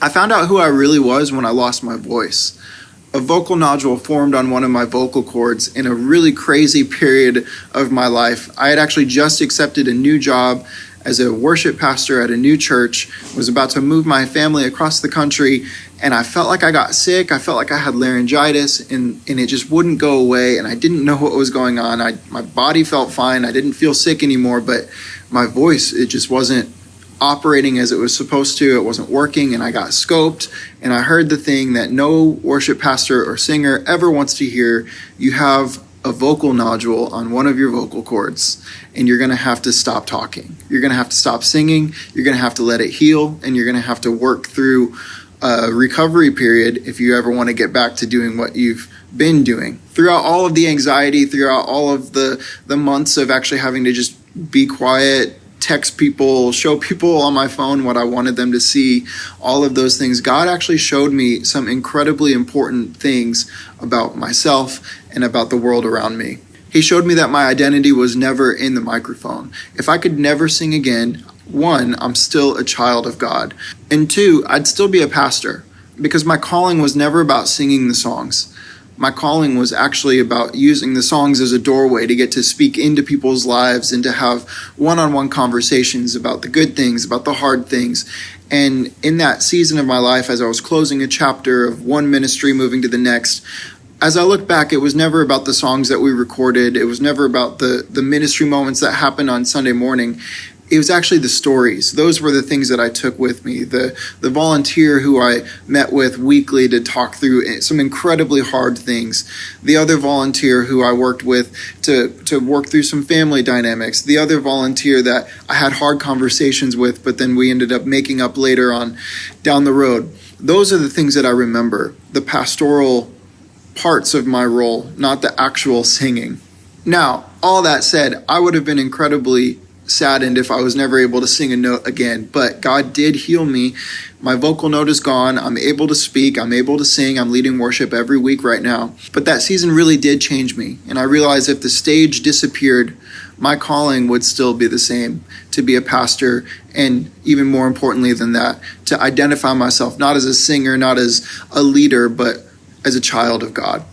I found out who I really was when I lost my voice. A vocal nodule formed on one of my vocal cords in a really crazy period of my life. I had actually just accepted a new job as a worship pastor at a new church, was about to move my family across the country, and I felt like I got sick. I felt like I had laryngitis, and it just wouldn't go away, and I didn't know what was going on. My body felt fine. I didn't feel sick anymore, but my voice, it just wasn't operating as it was supposed to. It wasn't working, and I got scoped, and I heard the thing that no worship pastor or singer ever wants to hear. You have a vocal nodule on one of your vocal cords, and you're going to have to stop talking. You're going to have to stop singing. You're going to have to let it heal, and you're going to have to work through a recovery period if you ever want to get back to doing what you've been doing. Throughout all of the anxiety, throughout all of the months of actually having to just be quiet, text people, show people on my phone what I wanted them to see, all of those things, God actually showed me some incredibly important things about myself and about the world around me. He showed me that my identity was never in the microphone. If I could never sing again, one, I'm still a child of God. And two, I'd still be a pastor because my calling was never about singing the songs. My calling was actually about using the songs as a doorway to get to speak into people's lives and to have one-on-one conversations about the good things, about the hard things. And in that season of my life, as I was closing a chapter of one ministry, moving to the next, as I look back, it was never about the songs that we recorded. It was never about the ministry moments that happened on Sunday morning. It was actually the stories. Those were the things that I took with me. The volunteer who I met with weekly to talk through some incredibly hard things. The other volunteer who I worked with to work through some family dynamics. The other volunteer that I had hard conversations with, but then we ended up making up later on down the road. Those are the things that I remember. The pastoral parts of my role, not the actual singing. Now, all that said, I would have been incredibly saddened if I was never able to sing a note again, but God did heal me. My vocal note is gone. I'm able to speak. I'm able to sing. I'm leading worship every week right now. But that season really did change me. And I realized if the stage disappeared, my calling would still be the same, to be a pastor, and even more importantly than that, to identify myself not as a singer, not as a leader, but as a child of God.